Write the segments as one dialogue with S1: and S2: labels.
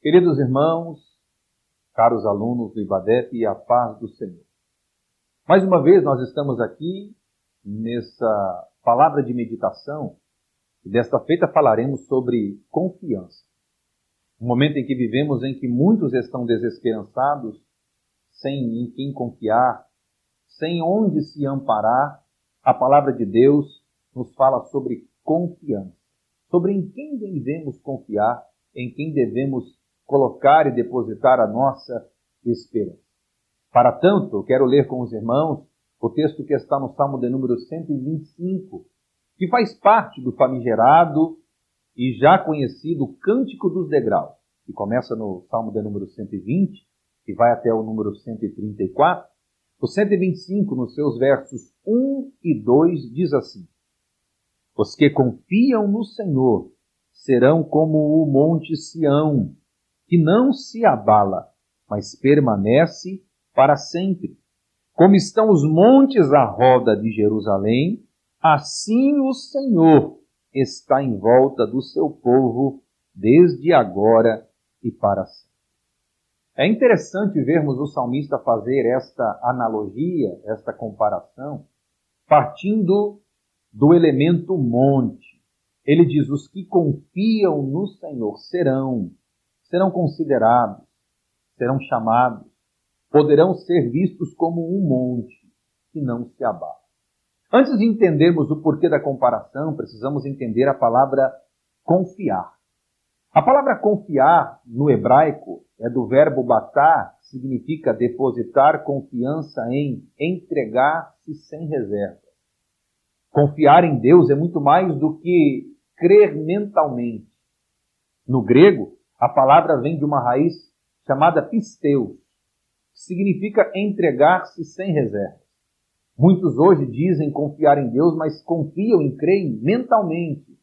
S1: Queridos irmãos, caros alunos do IBADEP, e a paz do Senhor. Mais uma vez nós estamos aqui nessa palavra de meditação e desta feita falaremos sobre confiança. Um momento em que vivemos em que muitos estão desesperançados, sem em quem confiar, sem onde se amparar. A palavra de Deus nos fala sobre confiança, sobre em quem devemos confiar, em quem devemos colocar e depositar a nossa esperança. Para tanto, eu quero ler com os irmãos o texto que está no Salmo de número 125, que faz parte do famigerado e já conhecido Cântico dos Degraus, que começa no Salmo de número 120 e vai até o número 134. O 125, nos seus versos 1 e 2, diz assim: Os que confiam no Senhor serão como o monte Sião, que não se abala, mas permanece para sempre. Como estão os montes à roda de Jerusalém, assim o Senhor está em volta do seu povo, desde agora e para sempre. É interessante vermos o salmista fazer esta analogia, esta comparação, partindo do elemento monte. Ele diz: os que confiam no Senhor serão considerados, serão chamados, poderão ser vistos como um monte que não se abala. Antes de entendermos o porquê da comparação, precisamos entender a palavra confiar. A palavra confiar, no hebraico, é do verbo batar, que significa depositar confiança em, entregar-se sem reserva. Confiar em Deus é muito mais do que crer mentalmente. No grego, a palavra vem de uma raiz chamada pisteus, que significa entregar-se sem reserva. Muitos hoje dizem confiar em Deus, mas confiam e creem mentalmente,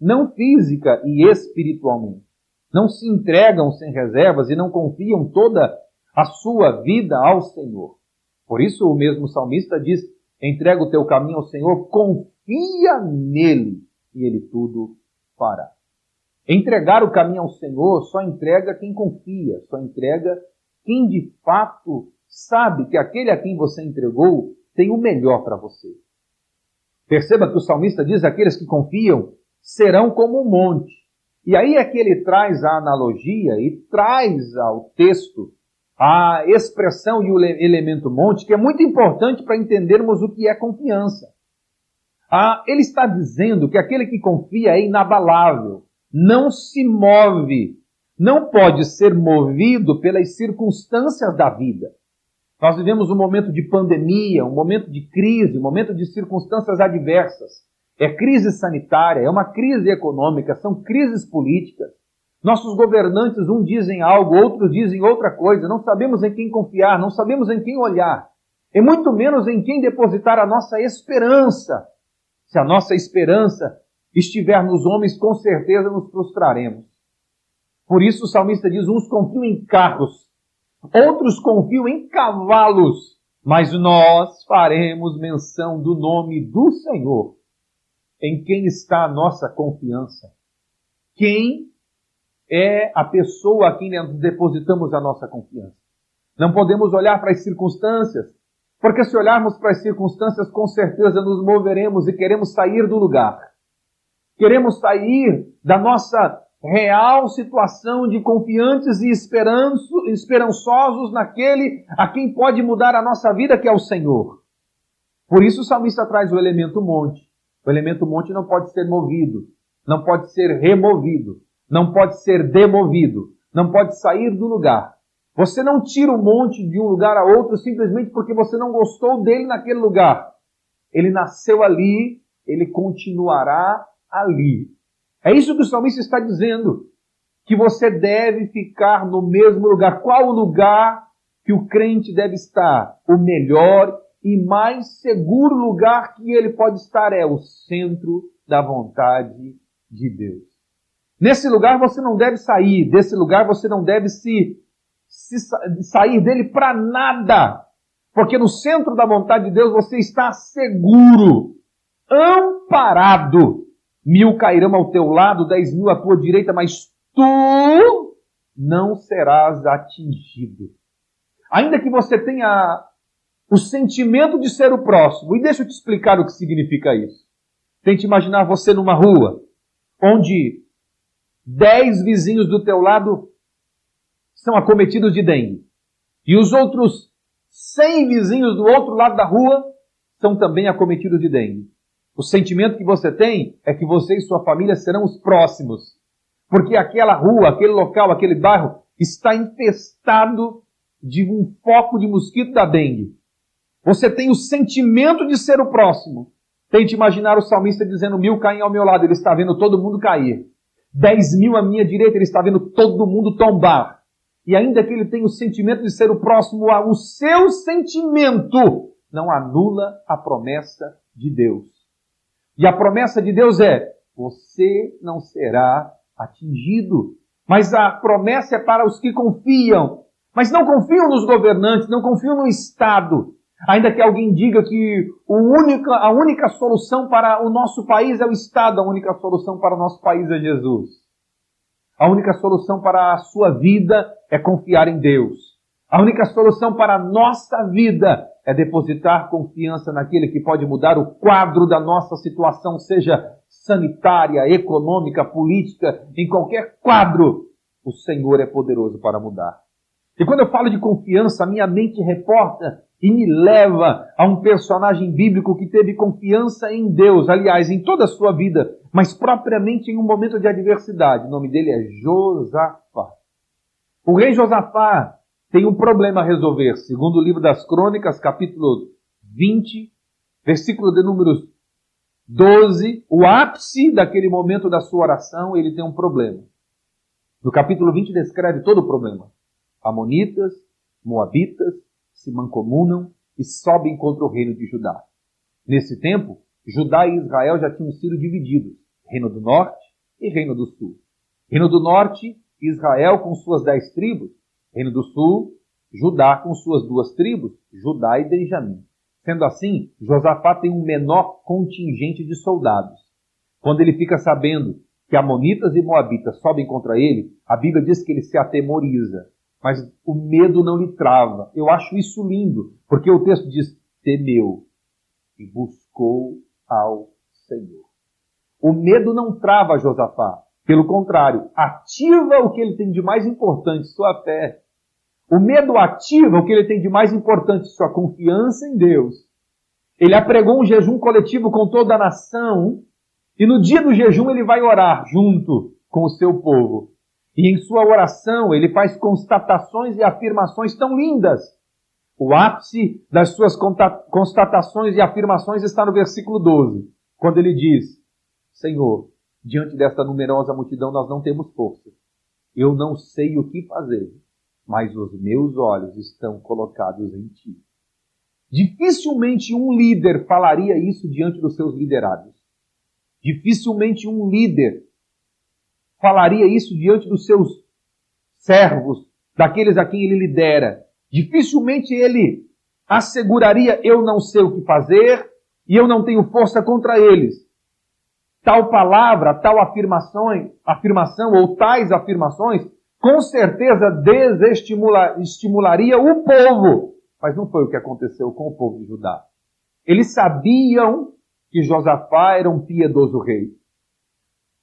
S1: não física e espiritualmente. Não se entregam sem reservas e não confiam toda a sua vida ao Senhor. Por isso o mesmo salmista diz: entrega o teu caminho ao Senhor, confia nele e ele tudo fará. Entregar o caminho ao Senhor só entrega quem confia, só entrega quem de fato sabe que aquele a quem você entregou tem o melhor para você. Perceba que o salmista diz: aqueles que confiam serão como um monte. E aí é que ele traz a analogia e traz ao texto a expressão e o elemento monte, que é muito importante para entendermos o que é confiança. Ele está dizendo que aquele que confia é inabalável, não se move, não pode ser movido pelas circunstâncias da vida. Nós vivemos um momento de pandemia, um momento de crise, um momento de circunstâncias adversas. É crise sanitária, é uma crise econômica, são crises políticas. Nossos governantes, uns dizem algo, outros dizem outra coisa. Não sabemos em quem confiar, não sabemos em quem olhar. E muito menos em quem depositar a nossa esperança. Se a nossa esperança estiver nos homens, com certeza nos frustraremos. Por isso o salmista diz: uns confiam em carros, outros confiam em cavalos, mas nós faremos menção do nome do Senhor. Em quem está a nossa confiança? Quem é a pessoa a quem nós depositamos a nossa confiança? Não podemos olhar para as circunstâncias, porque se olharmos para as circunstâncias, com certeza nos moveremos e queremos sair do lugar. Queremos sair da nossa real situação de confiantes e esperançosos naquele a quem pode mudar a nossa vida, que é o Senhor. Por isso o salmista traz o elemento monte. O elemento monte não pode ser movido, não pode ser removido, não pode ser demovido, não pode sair do lugar. Você não tira o monte de um lugar a outro simplesmente porque você não gostou dele naquele lugar. Ele nasceu ali, ele continuará ali. É isso que o salmista está dizendo, que você deve ficar no mesmo lugar. Qual o lugar que o crente deve estar? O melhor e mais seguro lugar que ele pode estar é o centro da vontade de Deus. Nesse lugar você não deve sair, desse lugar você não deve sair dele para nada, porque no centro da vontade de Deus você está seguro, amparado. 1000 cairão ao teu lado, 10.000 à tua direita, mas tu não serás atingido. Ainda que você tenha o sentimento de ser o próximo, e deixa eu te explicar o que significa isso. Tente imaginar você numa rua, onde 10 vizinhos do teu lado são acometidos de dengue, e os outros 100 vizinhos do outro lado da rua são também acometidos de dengue. O sentimento que você tem é que você e sua família serão os próximos, porque aquela rua, aquele local, aquele bairro está infestado de um foco de mosquito da dengue. Você tem o sentimento de ser o próximo. Tente imaginar o salmista dizendo: 1000 caem ao meu lado, ele está vendo todo mundo cair. 10.000 à minha direita, ele está vendo todo mundo tombar. E ainda que ele tenha o sentimento de ser o próximo, o seu sentimento não anula a promessa de Deus. E a promessa de Deus é: você não será atingido. Mas a promessa é para os que confiam. Mas não confiam nos governantes, não confiam no Estado. Ainda que alguém diga que a única solução para o nosso país é o Estado, a única solução para o nosso país é Jesus. A única solução para a sua vida é confiar em Deus. A única solução para a nossa vida é depositar confiança naquele que pode mudar o quadro da nossa situação, seja sanitária, econômica, política, em qualquer quadro. O Senhor é poderoso para mudar. E quando eu falo de confiança, a minha mente reporta e me leva a um personagem bíblico que teve confiança em Deus, aliás, em toda a sua vida, mas propriamente em um momento de adversidade. O nome dele é Josafá. O rei Josafá tem um problema a resolver. Segundo o livro das Crônicas, capítulo 20, versículo de números 12, o ápice daquele momento da sua oração, ele tem um problema. No capítulo 20 descreve todo o problema. Amonitas, Moabitas, se mancomunam e sobem contra o reino de Judá. Nesse tempo, Judá e Israel já tinham sido divididos, reino do norte e reino do sul. Reino do norte, Israel com suas 10 tribos. Reino do sul, Judá com suas 2 tribos, Judá e Benjamim. Sendo assim, Josafá tem um menor contingente de soldados. Quando ele fica sabendo que amonitas e moabitas sobem contra ele, a Bíblia diz que ele se atemoriza. Mas o medo não lhe trava. Eu acho isso lindo, porque o texto diz: temeu e buscou ao Senhor. O medo não trava Josafá. Pelo contrário, ativa o que ele tem de mais importante, sua fé. O medo ativa o que ele tem de mais importante, sua confiança em Deus. Ele apregou um jejum coletivo com toda a nação, e no dia do jejum ele vai orar junto com o seu povo. E em sua oração ele faz constatações e afirmações tão lindas. O ápice das suas constatações e afirmações está no versículo 12, quando ele diz: Senhor, diante desta numerosa multidão nós não temos força. Eu não sei o que fazer, mas os meus olhos estão colocados em Ti. Dificilmente um líder falaria isso diante dos seus liderados. Dificilmente um líder falaria isso diante dos seus servos, daqueles a quem ele lidera. Dificilmente ele asseguraria: eu não sei o que fazer e eu não tenho força contra eles. Tal palavra, tal afirmação ou tais afirmações, com certeza desestimularia o povo. Mas não foi o que aconteceu com o povo de Judá. Eles sabiam que Josafá era um piedoso rei.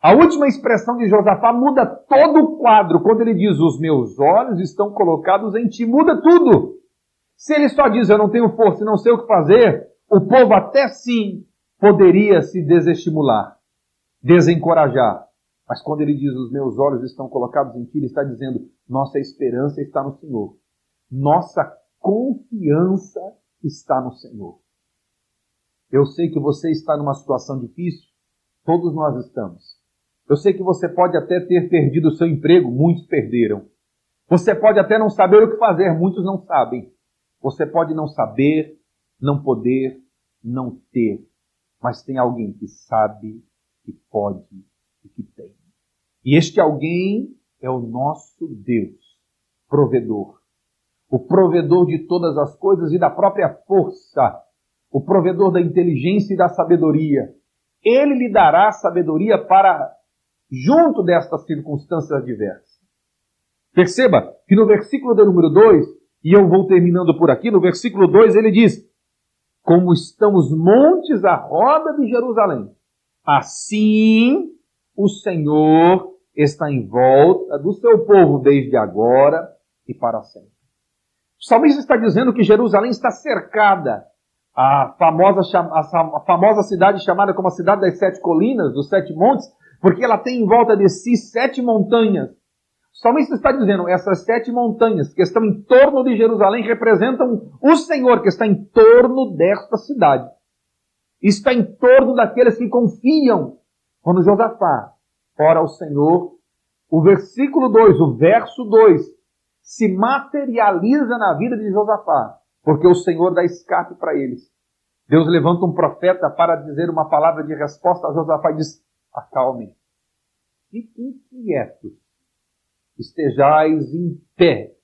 S1: A última expressão de Josafá muda todo o quadro. Quando ele diz: os meus olhos estão colocados em Ti, muda tudo. Se ele só diz: eu não tenho força e não sei o que fazer, o povo até sim poderia se desestimular, desencorajar. Mas quando ele diz: os meus olhos estão colocados em Ti, ele está dizendo: nossa esperança está no Senhor. Nossa confiança está no Senhor. Eu sei que você está numa situação difícil. Todos nós estamos. Eu sei que você pode até ter perdido o seu emprego, muitos perderam. Você pode até não saber o que fazer, muitos não sabem. Você pode não saber, não poder, não ter. Mas tem alguém que sabe, que pode e que tem. E este alguém é o nosso Deus, provedor. O provedor de todas as coisas e da própria força. O provedor da inteligência e da sabedoria. Ele lhe dará sabedoria para junto destas circunstâncias adversas. Perceba que no versículo de número 2, e eu vou terminando por aqui, no versículo 2 ele diz: como estão os montes à roda de Jerusalém, assim o Senhor está em volta do seu povo desde agora e para sempre. O salmista está dizendo que Jerusalém está cercada. A famosa cidade chamada como a cidade das 7 colinas, dos 7 montes, porque ela tem em volta de si 7 montanhas. O salmista está dizendo, essas 7 montanhas que estão em torno de Jerusalém representam o Senhor que está em torno desta cidade. Está em torno daqueles que confiam. Quando Josafá ora ao Senhor, o versículo 2, o verso 2, se materializa na vida de Josafá, porque o Senhor dá escape para eles. Deus levanta um profeta para dizer uma palavra de resposta a Josafá e diz: acalme, fiquem quietos, estejais em pé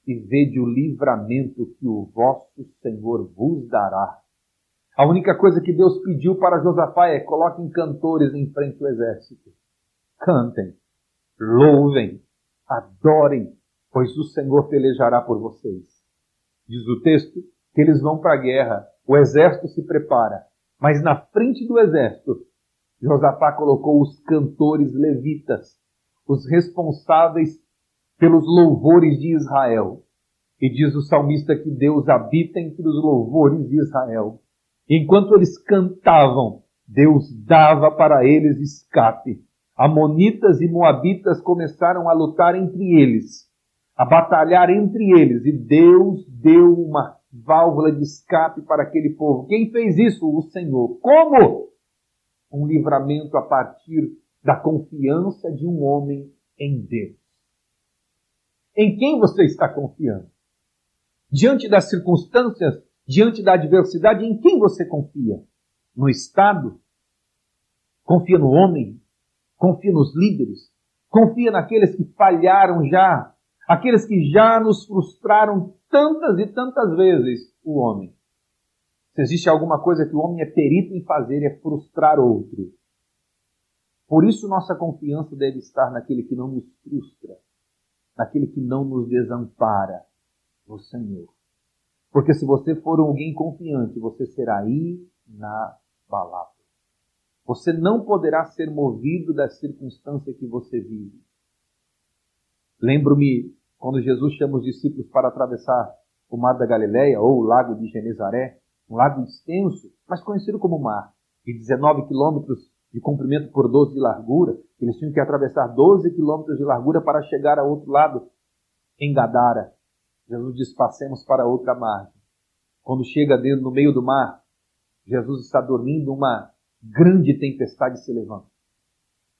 S1: e vede o livramento que o vosso Senhor vos dará. A única coisa que Deus pediu para Josafá é: coloquem cantores em frente ao exército. Cantem, louvem, adorem, pois o Senhor pelejará por vocês. Diz o texto que eles vão para a guerra, o exército se prepara, mas na frente do exército, Josafá colocou os cantores levitas, os responsáveis pelos louvores de Israel. E diz o salmista que Deus habita entre os louvores de Israel. Enquanto eles cantavam, Deus dava para eles escape. Amonitas e moabitas começaram a lutar entre eles, a batalhar entre eles, e Deus deu uma válvula de escape para aquele povo. Quem fez isso? O Senhor. Como? Um livramento a partir da confiança de um homem em Deus. Em quem você está confiando? Diante das circunstâncias, diante da adversidade, em quem você confia? No Estado? Confia no homem? Confia nos líderes? Confia naqueles que falharam já? Aqueles que já nos frustraram tantas e tantas vezes? O homem. Se existe alguma coisa que o homem é perito em fazer, é frustrar outro. Por isso nossa confiança deve estar naquele que não nos frustra, naquele que não nos desampara, no Senhor. Porque se você for alguém confiante, você será inabalável. Você não poderá ser movido da circunstância que você vive. Lembro-me quando Jesus chama os discípulos para atravessar o Mar da Galileia, ou o Lago de Genezaré, um lago extenso, mas conhecido como mar, de 19 quilômetros de comprimento por 12 de largura. Eles tinham que atravessar 12 quilômetros de largura para chegar ao outro lado, em Gadara. Jesus diz: passemos para outra margem. Quando chega dentro, no meio do mar, Jesus está dormindo, uma grande tempestade se levanta.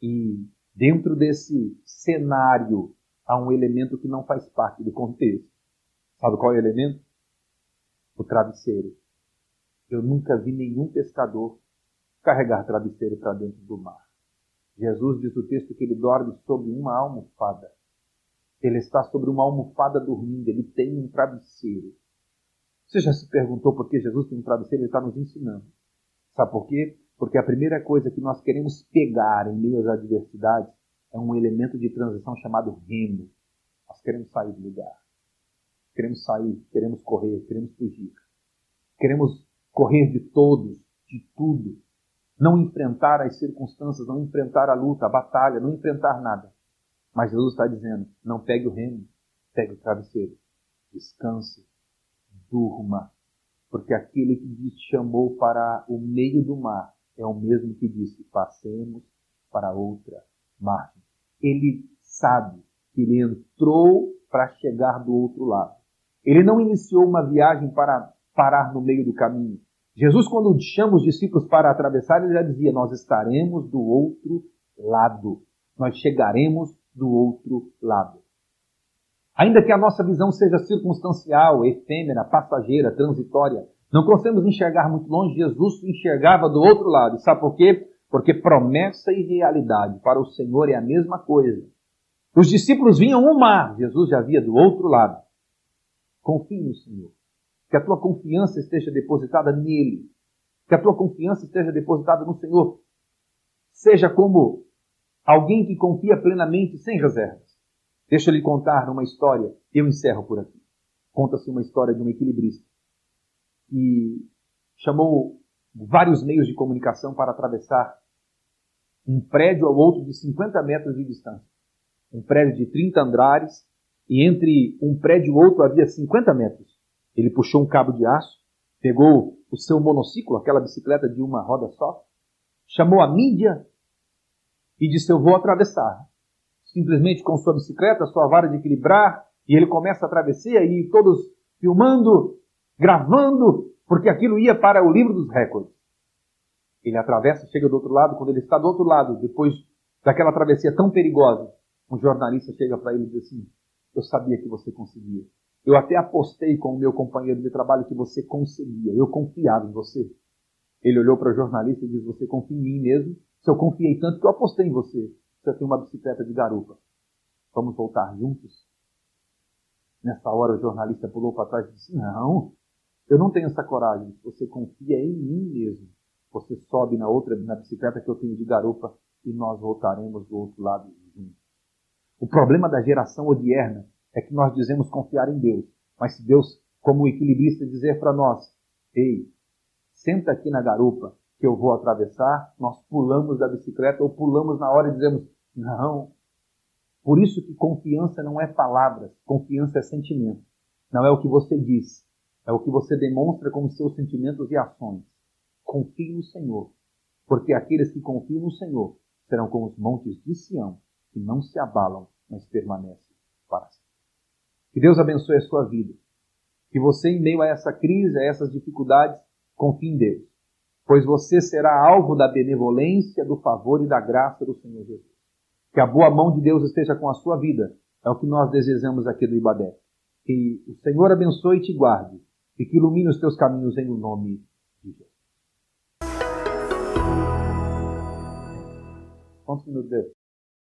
S1: E dentro desse cenário há um elemento que não faz parte do contexto. Sabe qual é o elemento? O travesseiro. Eu nunca vi nenhum pescador carregar travesseiro para dentro do mar. Jesus diz o texto que ele dorme sobre uma almofada. Ele está sobre uma almofada dormindo, ele tem um travesseiro. Você já se perguntou por que Jesus tem um travesseiro? Ele está nos ensinando. Sabe por quê? Porque a primeira coisa que nós queremos pegar em meio às adversidades é um elemento de transição chamado remo. Nós queremos sair do lugar. Queremos sair, queremos correr, queremos fugir. Queremos correr de todos, de tudo. Não enfrentar as circunstâncias, não enfrentar a luta, a batalha, não enfrentar nada. Mas Jesus está dizendo: não pegue o remo, pegue o travesseiro. Descanse, durma. Porque aquele que te chamou para o meio do mar é o mesmo que disse: passemos para outra margem. Ele sabe que ele entrou para chegar do outro lado. Ele não iniciou uma viagem para parar no meio do caminho. Jesus, quando chama os discípulos para atravessar, ele já dizia: nós estaremos do outro lado. Nós chegaremos do outro lado. Ainda que a nossa visão seja circunstancial, efêmera, passageira, transitória, não conseguimos enxergar muito longe. Jesus enxergava do outro lado. Sabe por quê? Porque promessa e realidade para o Senhor é a mesma coisa. Os discípulos vinham um mar, Jesus já via do outro lado. Confie no Senhor. Que a tua confiança esteja depositada nele. Que a tua confiança esteja depositada no Senhor. Seja como alguém que confia plenamente, sem reservas. Deixa eu lhe contar uma história, eu encerro por aqui. Conta-se uma história de um equilibrista que chamou vários meios de comunicação para atravessar um prédio ao outro de 50 metros de distância. Um prédio de 30 andares e entre um prédio e outro havia 50 metros. Ele puxou um cabo de aço, pegou o seu monociclo, aquela bicicleta de uma roda só, chamou a mídia e disse: eu vou atravessar. Simplesmente com sua bicicleta, sua vara de equilibrar, e ele começa a travessia e todos filmando, gravando, porque aquilo ia para o livro dos recordes. Ele atravessa, chega do outro lado, quando ele está do outro lado, depois daquela travessia tão perigosa, um jornalista chega para ele e diz assim: eu sabia que você conseguia. Eu até apostei com o meu companheiro de trabalho que você conseguia. Eu confiava em você. Ele olhou para o jornalista e disse: você confia em mim mesmo? Se eu confiei tanto que eu apostei em você. Você tem uma bicicleta de garupa. Vamos voltar juntos? Nessa hora o jornalista pulou para trás e disse: não, eu não tenho essa coragem. Se você confia em mim mesmo, você sobe na bicicleta que eu tenho de garupa e nós voltaremos do outro lado juntos. O problema da geração odierna é que nós dizemos confiar em Deus. Mas se Deus, como o equilibrista, dizer para nós: ei, senta aqui na garupa que eu vou atravessar, nós pulamos da bicicleta ou pulamos na hora e dizemos: não. Por isso que confiança não é palavras, confiança é sentimento. Não é o que você diz, é o que você demonstra com os seus sentimentos e ações. Confie no Senhor, porque aqueles que confiam no Senhor serão como os montes de Sião, que não se abalam, mas permanecem para sempre. Que Deus abençoe a sua vida. Que você, em meio a essa crise, a essas dificuldades, confie em Deus, pois você será alvo da benevolência, do favor e da graça do Senhor Jesus. Que a boa mão de Deus esteja com a sua vida. É o que nós desejamos aqui do Ibadé. Que o Senhor abençoe e te guarde, e que ilumine os teus caminhos em nome de Jesus. Quantos minutos deu?